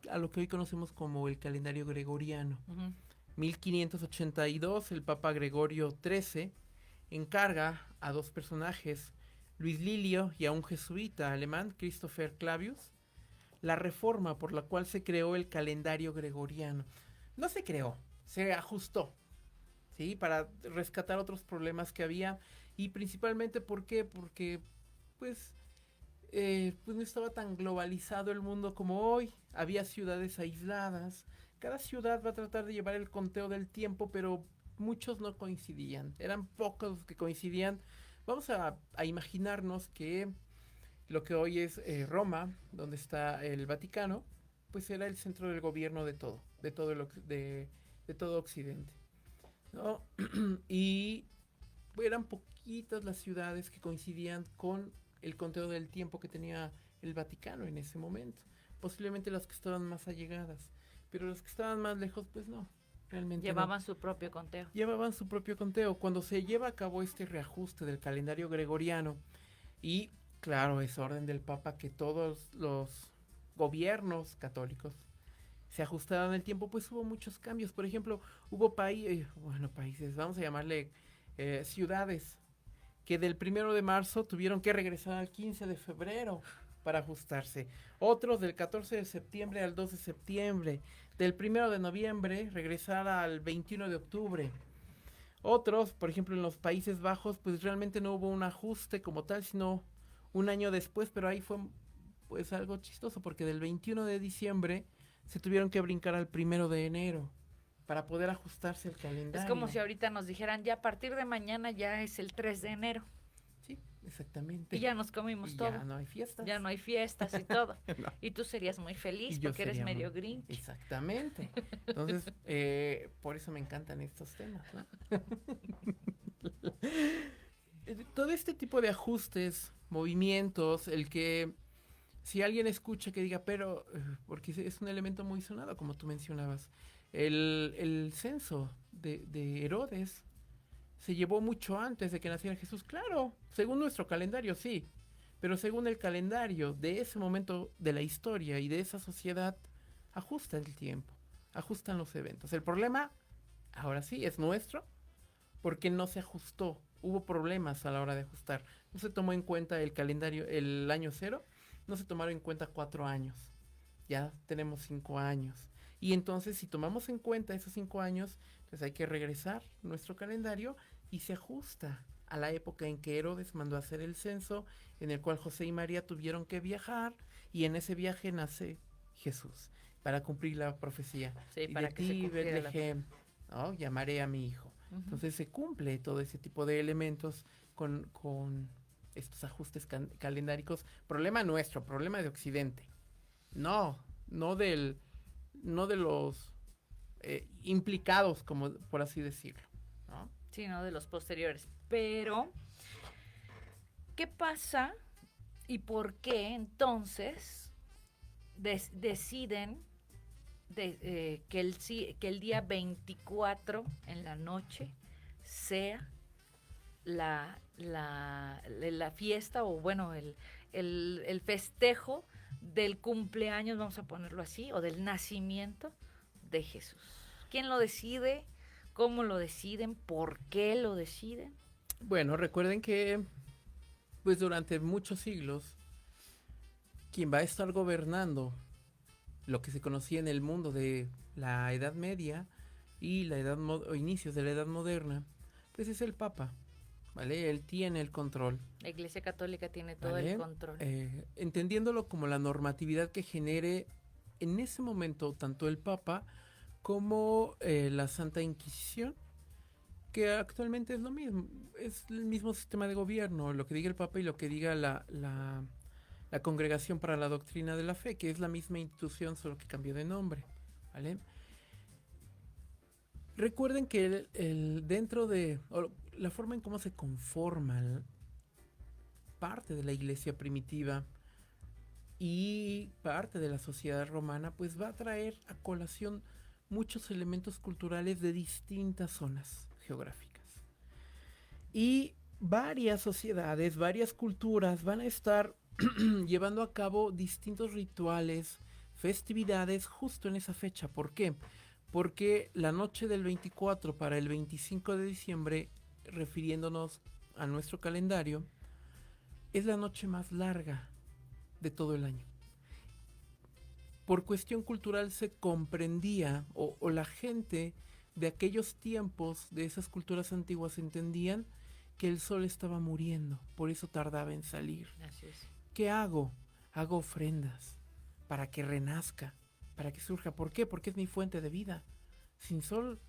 a lo que hoy conocemos como el calendario gregoriano. 1582, el Papa Gregorio XIII encarga a 2 personajes, Luis Lilio y a un jesuita alemán, Christopher Clavius, la reforma por la cual se creó el calendario gregoriano. No se creó, se ajustó, ¿sí? Para rescatar otros problemas que había, y principalmente, ¿por qué? Porque, pues no estaba tan globalizado el mundo como hoy, había ciudades aisladas, cada ciudad va a tratar de llevar el conteo del tiempo, pero muchos no coincidían, eran pocos los que coincidían. Vamos a imaginarnos que lo que hoy es Roma, donde está el Vaticano, pues era el centro del gobierno de todo Occidente. ¿no? Y eran poquitas las ciudades que coincidían con el conteo del tiempo que tenía el Vaticano en ese momento. Posiblemente las que estaban más allegadas, pero las que estaban más lejos, pues no, realmente Llevaban no. su propio conteo. Llevaban su propio conteo. Cuando se lleva a cabo este reajuste del calendario gregoriano, y claro, es orden del Papa que todos los gobiernos católicos se ajustaran el tiempo, pues hubo muchos cambios. Por ejemplo, hubo países, vamos a llamarle ciudades, que del 1 de marzo tuvieron que regresar al 15 de febrero para ajustarse. Otros del 14 de septiembre al 2 de septiembre. Del 1 de noviembre regresar al 21 de octubre. Otros, por ejemplo, en los Países Bajos, pues realmente no hubo un ajuste como tal, sino un año después, pero ahí fue pues algo chistoso, porque del 21 de diciembre se tuvieron que brincar al 1 de enero para poder ajustarse el calendario. Es como si ahorita nos dijeran, ya a partir de mañana ya es el 3 de enero. Sí, exactamente. Y ya nos comimos Y todo. ya no hay fiestas. Ya no hay fiestas y todo. No. Y tú serías muy feliz Y yo porque eres sería medio muy- Grinch. Exactamente. Entonces, por eso me encantan estos temas, ¿no? Todo este tipo de ajustes, movimientos, el que si alguien escucha que diga, pero, porque es un elemento muy sonado, como tú mencionabas, el censo de Herodes se llevó mucho antes de que naciera Jesús, claro, según nuestro calendario, sí, pero según el calendario de ese momento de la historia y de esa sociedad, ajusta el tiempo, ajustan los eventos. El problema, ahora sí, es nuestro, porque no se ajustó, hubo problemas a la hora de ajustar. No se tomó en cuenta el calendario, el año cero, no se tomaron en cuenta 4 años, ya tenemos 5 años. Y entonces, si tomamos en cuenta esos 5 años, pues hay que regresar nuestro calendario y se ajusta a la época en que Herodes mandó a hacer el censo, en el cual José y María tuvieron que viajar, y en ese viaje nace Jesús, para cumplir la profecía. Sí, Y para de que se ti, cumpliera la- Betlehem, ¿no? Llamaré a mi hijo. Ujú. Entonces se cumple todo ese tipo de elementos con estos ajustes calendáricos. Problema nuestro, problema de Occidente. No de los implicados, como por así decirlo, ¿no? Sí, no de los posteriores. Pero, ¿qué pasa y por qué entonces deciden que el día 24 en la noche sea la fiesta o bueno, el festejo del cumpleaños, vamos a ponerlo así, o del nacimiento de Jesús? ¿Quién lo decide? ¿Cómo lo deciden? ¿Por qué lo deciden? Bueno, recuerden que pues durante muchos siglos quien va a estar gobernando lo que se conocía en el mundo de la Edad Media y la edad o inicios de la Edad Moderna, pues es el Papa, ¿vale? Él tiene el control. La Iglesia Católica tiene todo ¿Vale? el control. Entendiéndolo como la normatividad que genere en ese momento tanto el Papa como la Santa Inquisición, que actualmente es lo mismo, es el mismo sistema de gobierno, lo que diga el Papa y lo que diga la Congregación para la Doctrina de la Fe, que es la misma institución, solo que cambió de nombre, ¿vale? Recuerden que dentro de la forma en cómo se conforma parte de la iglesia primitiva y parte de la sociedad romana, pues va a traer a colación muchos elementos culturales de distintas zonas geográficas. Y varias sociedades, varias culturas van a estar llevando a cabo distintos rituales, festividades justo en esa fecha. ¿Por qué? Porque la noche del 24 para el 25 de diciembre, refiriéndonos a nuestro calendario, es la noche más larga de todo el año. Por cuestión cultural se comprendía, o la gente de aquellos tiempos, de esas culturas antiguas, entendían que el sol estaba muriendo, por eso tardaba en salir. Así es. ¿Qué hago? Hago ofrendas para que renazca, para que surja. ¿Por qué? Porque es mi fuente de vida. Sin sol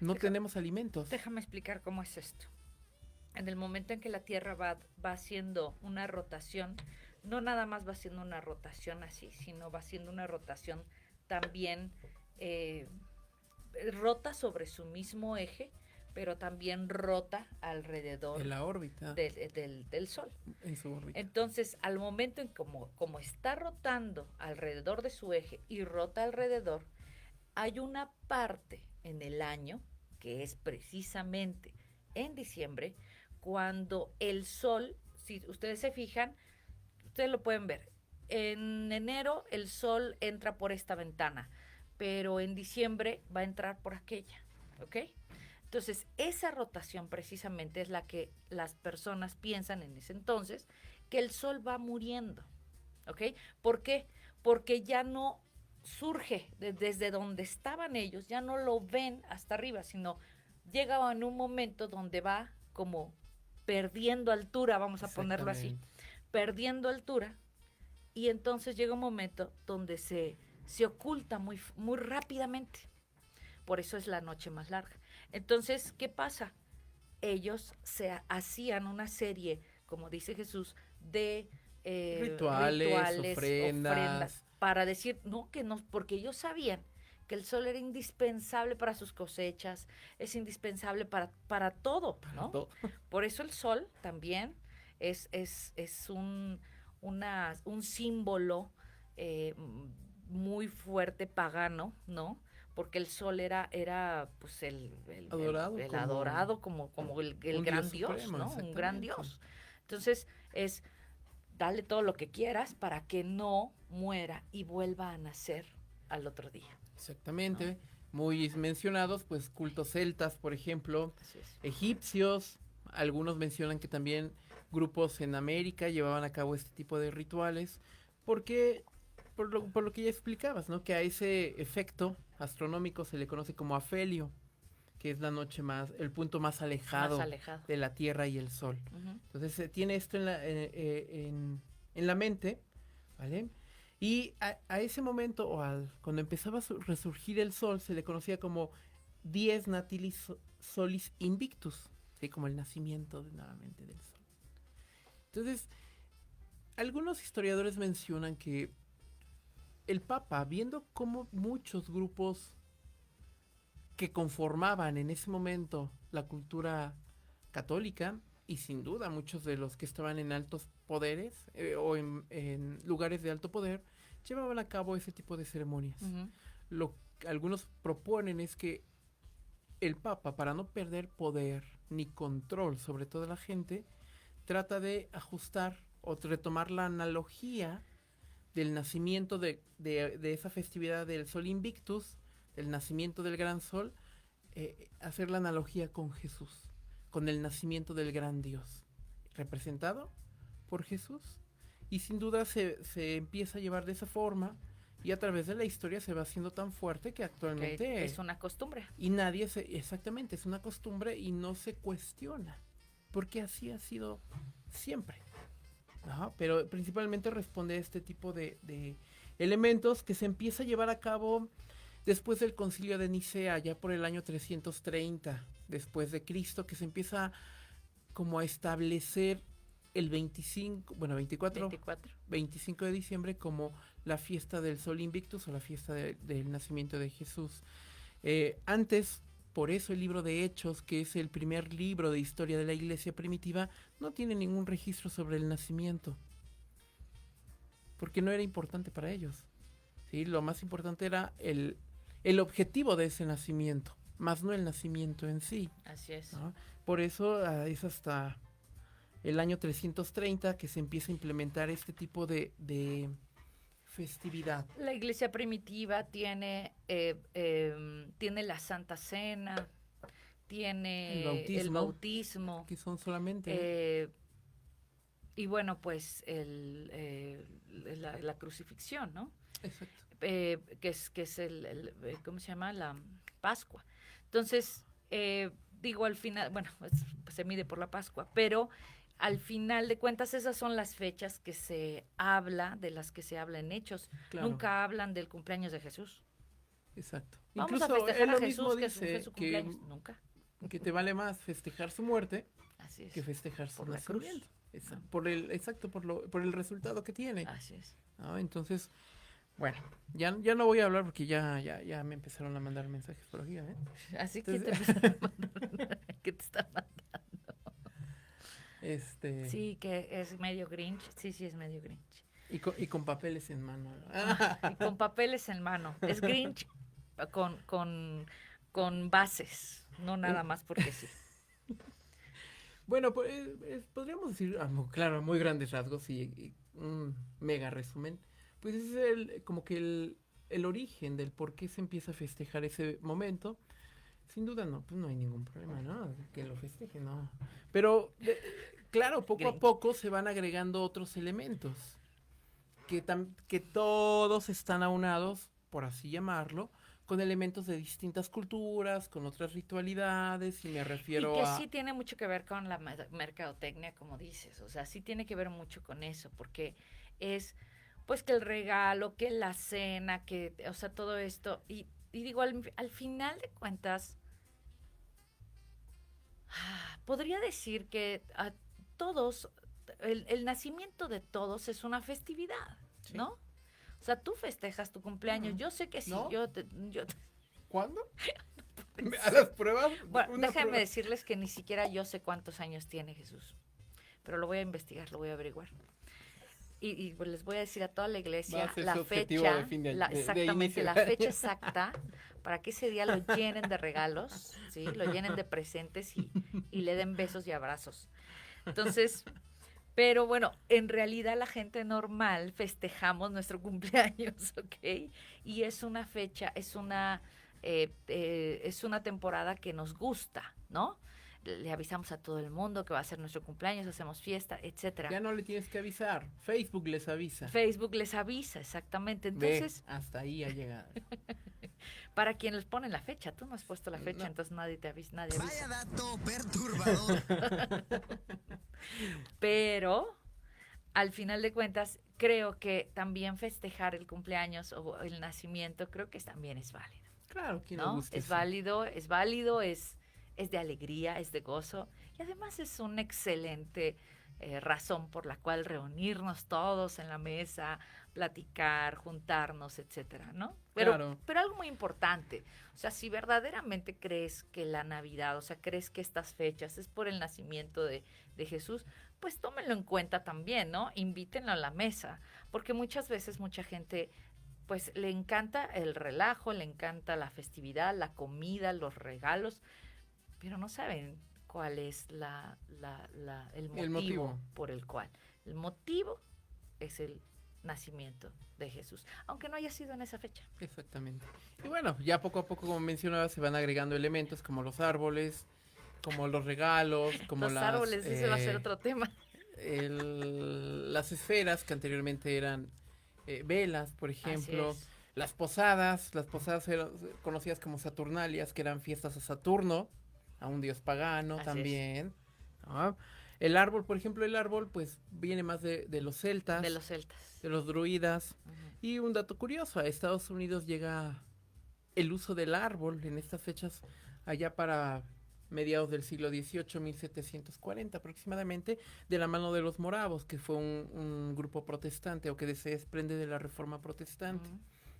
no tenemos alimentos. Déjame explicar cómo es esto. En el momento en que la Tierra va haciendo una rotación, no nada más va haciendo una rotación así, sino va haciendo una rotación también rota sobre su mismo eje, pero también rota alrededor En la órbita. del Sol. En su órbita. Entonces, al momento en como está rotando alrededor de su eje y rota alrededor, hay una parte en el año, que es precisamente en diciembre, cuando el Sol, si ustedes se fijan, ustedes lo pueden ver, en enero el Sol entra por esta ventana, pero en diciembre va a entrar por aquella, ¿ok? Entonces, esa rotación precisamente es la que las personas piensan en ese entonces, que el Sol va muriendo, ¿ok? ¿Por qué? Porque ya no surge desde donde estaban ellos, ya no lo ven hasta arriba, sino llega en un momento donde va como perdiendo altura, vamos a ponerlo así, perdiendo altura, y entonces llega un momento donde se oculta muy rápidamente. Por eso es la noche más larga. Entonces, ¿qué pasa? Ellos se hacían una serie, como dice Jesús, de rituales, ofrendas, para decir, que no, porque ellos sabían que el Sol era indispensable para sus cosechas, es indispensable para todo, ¿no? Todo. Por eso el Sol también es un símbolo muy fuerte pagano, ¿no? Porque el Sol era pues el adorado como el gran Dios, supremo, ¿no? Un gran Dios. Entonces dale todo lo que quieras para que no muera y vuelva a nacer al otro día. Exactamente. ¿No? Muy mencionados, pues cultos celtas, por ejemplo, egipcios. Algunos mencionan que también grupos en América llevaban a cabo este tipo de rituales, porque por lo que ya explicabas, ¿no? Que a ese efecto astronómico se le conoce como afelio, que es la noche el punto más alejado de la Tierra y el Sol. Uh-huh. Entonces se tiene esto en la mente, ¿vale? Y a ese momento, cuando empezaba a resurgir el Sol, se le conocía como dies natalis solis invictus, ¿sí? Como el nacimiento nuevamente del Sol. Entonces, algunos historiadores mencionan que el Papa, viendo cómo muchos grupos que conformaban en ese momento la cultura católica, y sin duda muchos de los que estaban en altos poderes o en lugares de alto poder, llevaban a cabo ese tipo de ceremonias. Uh-huh. Lo que algunos proponen es que el Papa, para no perder poder ni control sobre toda la gente, trata de ajustar o retomar la analogía del nacimiento de esa festividad del Sol Invictus, del nacimiento del Gran Sol, hacer la analogía con Jesús, con el nacimiento del gran Dios, representado por Jesús. Y sin duda se empieza a llevar de esa forma, y a través de la historia se va haciendo tan fuerte que actualmente... Que es una costumbre. Y exactamente, es una costumbre y no se cuestiona, porque así ha sido siempre. Ajá, pero principalmente responde a este tipo de elementos que se empieza a llevar a cabo después del Concilio de Nicea, ya por el año 330 después de Cristo, que se empieza como a establecer el 25 de diciembre como la fiesta del Sol Invictus o la fiesta del nacimiento de Jesús. Antes, por eso el libro de Hechos, que es el primer libro de historia de la iglesia primitiva, no tiene ningún registro sobre el nacimiento, porque no era importante para ellos, ¿sí? Lo más importante era el objetivo de ese nacimiento, más no el nacimiento en sí. Así es. ¿No? Por eso es hasta el año 330 que se empieza a implementar este tipo de festividad. La iglesia primitiva tiene la Santa Cena, tiene el bautismo, que son solamente y bueno, pues la crucifixión, ¿no? Exacto. Que es el ¿cómo se llama? La Pascua. Entonces, digo, al final, bueno, pues se mide por la Pascua, pero al final de cuentas esas son las fechas de las que se habla en Hechos. Claro. Nunca hablan del cumpleaños de Jesús. Exacto. Vamos incluso a festejar él a mismo Jesús, dice que su cumpleaños. Nunca. Que te vale más festejar su muerte que festejar su nacimiento. No. Por el resultado que tiene. Así es. ¿No? Entonces, Bueno, ya no voy a hablar porque ya me empezaron a mandar mensajes por aquí, ¿eh? Así Entonces, que te empezaron a mandar. ¿Qué te están mandando? Sí, que es medio Grinch. Sí, es medio Grinch. Y con papeles en mano. Y con papeles en mano. Es Grinch con bases, no nada más porque sí. Bueno, pues podríamos decir, claro, muy grandes rasgos y un mega resumen. Pues es como que el origen del por qué se empieza a festejar ese momento. Sin duda no hay ningún problema, ¿no? Que lo festeje, ¿no? Pero, claro, poco a poco se van agregando otros elementos. Que todos están aunados, por así llamarlo, con elementos de distintas culturas, con otras ritualidades, y me refiero y que sí tiene mucho que ver con la mercadotecnia, como dices, o sea, sí tiene que ver mucho con eso, porque es, pues, que el regalo, que la cena, que, o sea, todo esto, y digo, al final de cuentas, podría decir que a todos, el nacimiento de todos es una festividad, sí, ¿no? O sea, tú festejas tu cumpleaños. Yo sé que sí. ¿No? Yo ¿Cuándo? ¿A las pruebas? Bueno, déjenme decirles que ni siquiera yo sé cuántos años tiene Jesús. Pero lo voy a investigar, lo voy a averiguar. Y pues les voy a decir a toda la iglesia la fecha, exactamente, la fecha exacta, para que ese día lo llenen de regalos, ¿sí? Lo llenen de presentes y le den besos y abrazos. Entonces... Pero bueno, en realidad la gente normal festejamos nuestro cumpleaños, ¿ok? Y es una fecha, es una temporada que nos gusta, ¿no? Le avisamos a todo el mundo que va a ser nuestro cumpleaños, hacemos fiesta, etcétera. Ya no le tienes que avisar, Facebook les avisa. Facebook les avisa, exactamente. Entonces, hasta ahí ha llegado. Para quien les pone la fecha, tú no has puesto la fecha, entonces nadie te avisa, nadie avisa. Vaya dato perturbador. Pero, al final de cuentas, creo que también festejar el cumpleaños o el nacimiento, creo que también es válido. Claro, quien ¿no? le guste. Es válido, es de alegría, es de gozo, y además es una excelente razón por la cual reunirnos todos en la mesa, platicar, juntarnos, etcétera, ¿no? Pero algo muy importante, o sea, si verdaderamente crees que la Navidad, o sea, crees que estas fechas es por el nacimiento de Jesús, pues tómenlo en cuenta también, ¿no? Invítenlo a la mesa, porque muchas veces mucha gente, pues, le encanta el relajo, le encanta la festividad, la comida, los regalos, pero no saben cuál es el motivo por el cual. El motivo es el nacimiento de Jesús, aunque no haya sido en esa fecha. Exactamente. Y bueno, ya poco a poco, como mencionaba, se van agregando elementos como los árboles, como los regalos, como los árboles, ese va a ser otro tema. Las esferas que anteriormente eran velas, por ejemplo. Las posadas eran conocidas como Saturnalias, que eran fiestas a Saturno, a un dios pagano también. ¿No? El árbol, por ejemplo, pues viene más de los celtas. De los celtas. De los druidas. Y un dato curioso, a Estados Unidos llega el uso del árbol en estas fechas allá para mediados del siglo XVIII, 1740 aproximadamente, de la mano de los moravos, que fue un grupo protestante o que se desprende de la Reforma Protestante.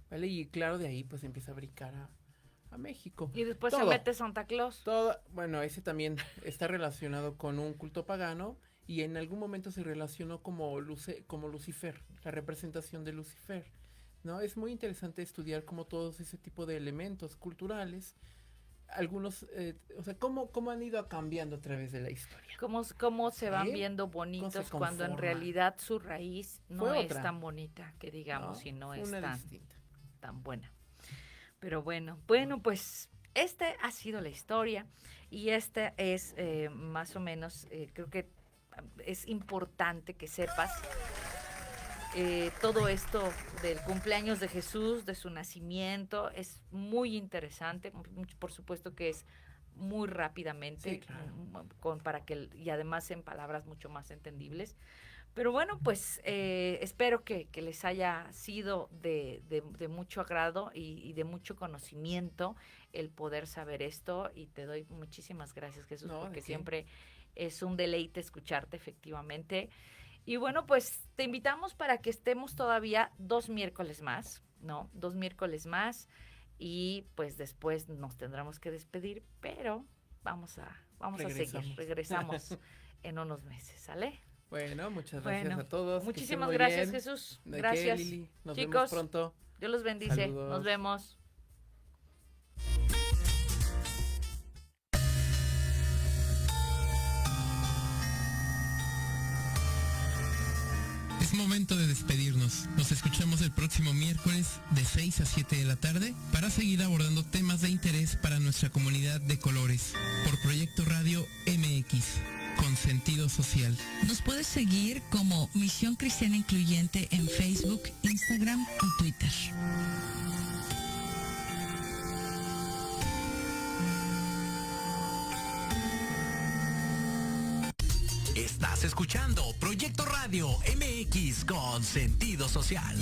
¿Vale? Y claro, de ahí pues empieza a brincar a México. Y después se mete Santa Claus. Bueno, ese también está relacionado con un culto pagano y en algún momento se relacionó como Lucifer, la representación de Lucifer, ¿no? Es muy interesante estudiar cómo todos ese tipo de elementos culturales, algunos, o sea, cómo han ido cambiando a través de la historia. Cómo se van viendo bonitos cuando en realidad su raíz no es tan bonita, que digamos, y no es tan buena. Pero bueno, pues esta ha sido la historia y esta es más o menos, creo que es importante que sepas todo esto del cumpleaños de Jesús, de su nacimiento, es muy interesante, por supuesto que es muy rápidamente, sí, claro. Y además en palabras mucho más entendibles. Pero bueno, pues espero que les haya sido de mucho agrado y de mucho conocimiento el poder saber esto, y te doy muchísimas gracias, Jesús, porque siempre es un deleite escucharte, efectivamente. Y bueno, pues te invitamos para que estemos todavía 2 miércoles más, ¿no? 2 miércoles más y pues después nos tendremos que despedir, pero vamos a seguir, regresamos en unos meses, ¿sale? Bueno, muchas gracias a todos. Muchísimas gracias, Jesús. Gracias. Lili. Nos Chicos, vemos pronto. Dios los bendice. Saludos. Nos vemos. Es momento de despedirnos. Nos escuchamos el próximo miércoles de 6 a 7 de la tarde para seguir abordando temas de interés para nuestra comunidad de colores por Proyecto Radio MX, con sentido social. Nos puedes seguir como Misión Cristiana Incluyente en Facebook, Instagram y Twitter. Estás escuchando Proyecto Radio MX con sentido social.